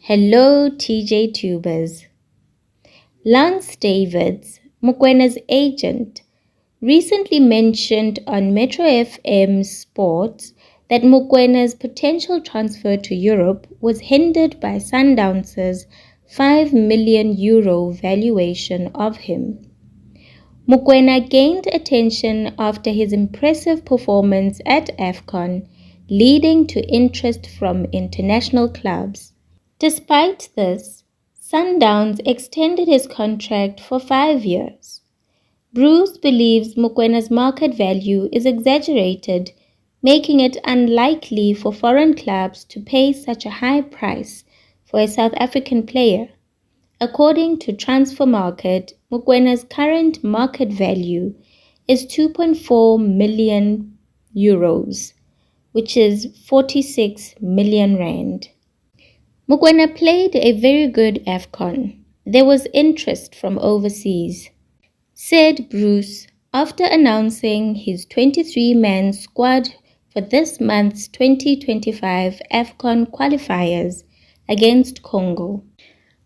Hello TJ Tubers. Lance Davids, Mokoena's agent, recently mentioned on Metro FM Sports that Mokoena's potential transfer to Europe was hindered by Sundowns' €5 million valuation of him. Mokoena gained attention after his impressive performance at AFCON, leading to interest from international clubs. Despite this, Sundowns extended his contract for 5 years. Bruce believes Mokoena's market value is exaggerated, making it unlikely for foreign clubs to pay such a high price for a South African player. According to Transfermarkt, Mokoena's current market value is €2.4 million, which is 46 million rand. Mokoena played a very good AFCON. There was interest from overseas, said Bruce after announcing his 23-man squad for this month's 2025 AFCON qualifiers against Congo.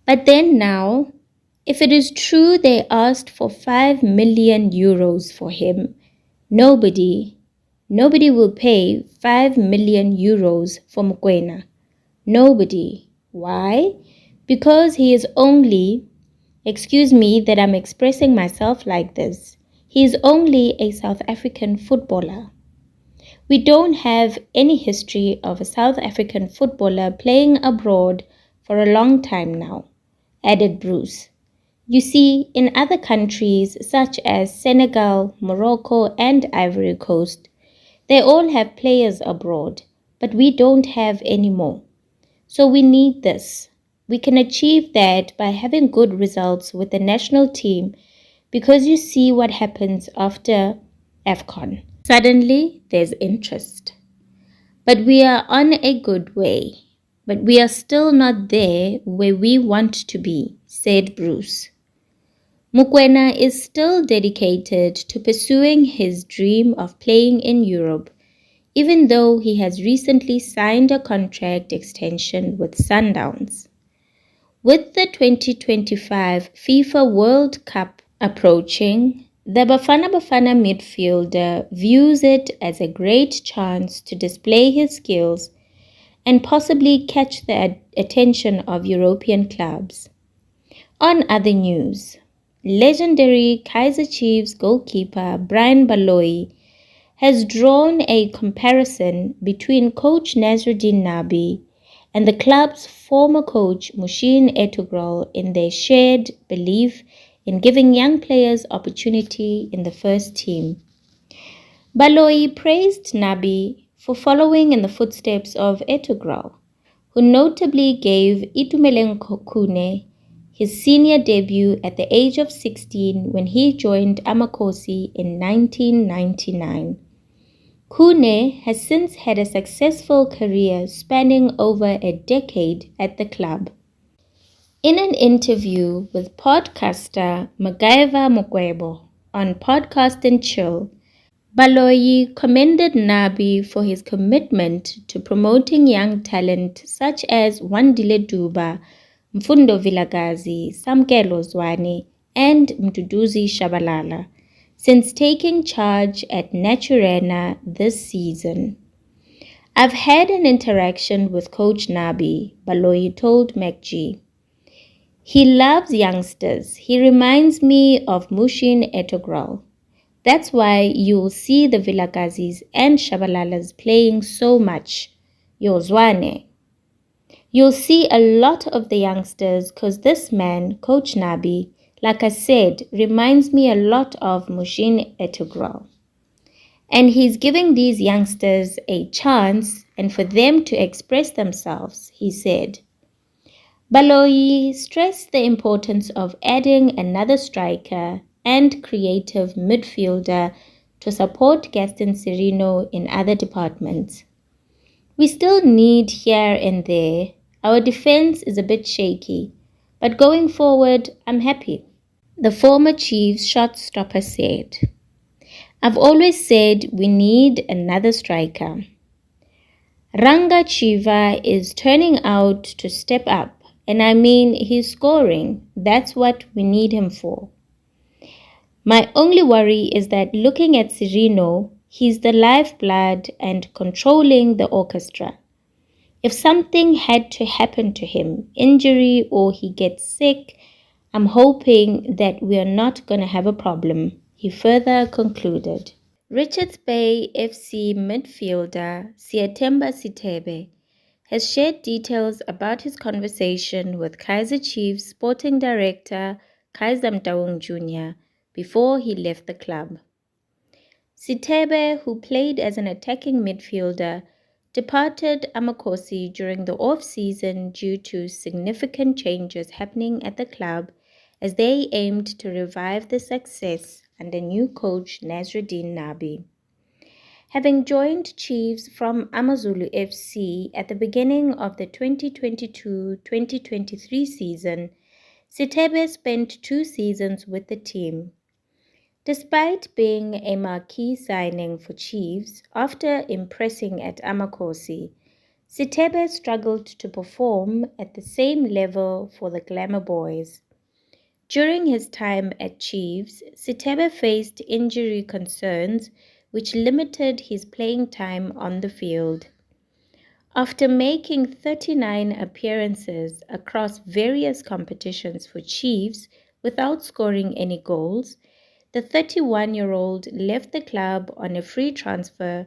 But then now, if it is true they asked for €5 million for him, nobody will pay €5 million for Mokoena. Nobody. Why? Because he is only, excuse me that I'm expressing myself like this, he is only a South African footballer. We don't have any history of a South African footballer playing abroad for a long time now, added Bruce. You see, in other countries such as Senegal, Morocco, and Ivory Coast, they all have players abroad, but we don't have any more. So we need this. We can achieve that by having good results with the national team, because you see what happens after AFCON. Suddenly, there's interest. But we are on a good way. But we are still not there where we want to be, said Bruce. Mokoena is still dedicated to pursuing his dream of playing in Europe, even though he has recently signed a contract extension with Sundowns. With the 2025 FIFA World Cup approaching, the Bafana Bafana midfielder views it as a great chance to display his skills and possibly catch the attention of European clubs. On other news, legendary Kaizer Chiefs goalkeeper Brian Baloyi has drawn a comparison between coach Nasruddin Nabi and the club's former coach Mushin Etogrol in their shared belief in giving young players opportunity in the first team. Baloyi praised Nabi for following in the footsteps of Etogrol, who notably gave Itumeleng Khune his senior debut at the age of 16 when he joined Amakosi in 1999. Khune has since had a successful career spanning over a decade at the club. In an interview with podcaster Magaiva Mokwebo on Podcast and Chill, Baloyi commended Nabi for his commitment to promoting young talent such as Wandile Duba, Mfundo Vilakazi, Samkelo Zwane, and Mduduzi Shabalala since taking charge at Naturena this season. I've had an interaction with Coach Nabi, Baloyi told MacG. He loves youngsters. He reminds me of Mushin Etogrol. That's why you'll see the Vilakazis and Shabalalas playing so much. Yozwane. You'll see a lot of the youngsters because this man, Coach Nabi, like I said, reminds me a lot of Mushin Etogrol. And he's giving these youngsters a chance and for them to express themselves, he said. Baloyi stressed the importance of adding another striker and creative midfielder to support Gaston Sirino in other departments. We still need here and there. Our defense is a bit shaky, but going forward, I'm happy. The former Chiefs shot stopper said, I've always said we need another striker. Ranga Chiva is turning out to step up, And I mean, he's scoring. That's what we need him for. My only worry is that looking at Cirino, he's the lifeblood and controlling the orchestra. If something had to happen to him, injury or he gets sick, I'm hoping that we are not going to have a problem, he further concluded. Richards Bay FC midfielder Sithebe has shared details about his conversation with Kaizer Chiefs sporting director Kaizer Jr. before he left the club. Sithebe, who played as an attacking midfielder, departed Amakosi during the off-season due to significant changes happening at the club as they aimed to revive the success under new coach Nasruddin Nabi. Having joined Chiefs from Amazulu FC at the beginning of the 2022-2023 season, Sithebe spent 2 seasons with the team. Despite being a marquee signing for Chiefs, after impressing at Amakosi, Sithebe struggled to perform at the same level for the Glamour Boys. During his time at Chiefs, Sithebe faced injury concerns which limited his playing time on the field. After making 39 appearances across various competitions for Chiefs without scoring any goals, the 31-year-old left the club on a free transfer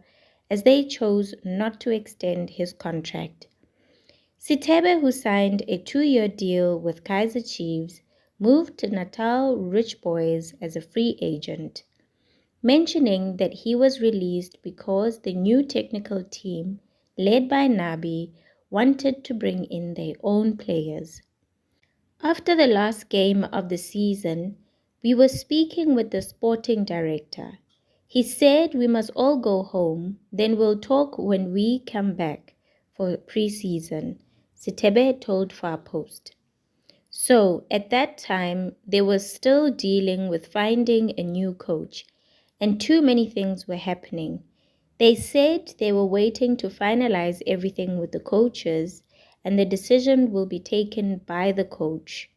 as they chose not to extend his contract. Sithebe, who signed a 2-year deal with Kaizer Chiefs, moved to Natal Rich Boys as a free agent, mentioning that he was released because the new technical team, led by Nabi, wanted to bring in their own players. After the last game of the season, we were speaking with the sporting director. He said we must all go home, then we'll talk when we come back for pre-season, Sithebe told Far Post. So, at that time, they were still dealing with finding a new coach, and too many things were happening. They said they were waiting to finalize everything with the coaches, and the decision will be taken by the coach.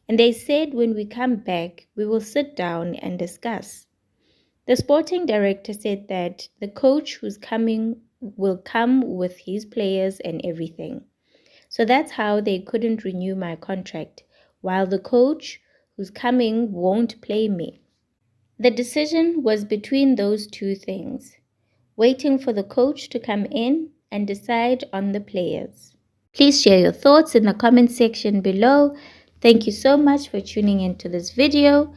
And they said when we come back, we will sit down and discuss. The sporting director said that the coach who's coming will come with his players and everything. So that's how they couldn't renew my contract, while the coach who's coming won't play me. The decision was between those two things, waiting for the coach to come in and decide on the players. Please share your thoughts in the comment section below. Thank you so much for tuning into this video.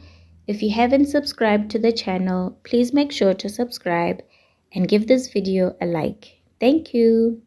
If you haven't subscribed to the channel, please make sure to subscribe and give this video a like. Thank you.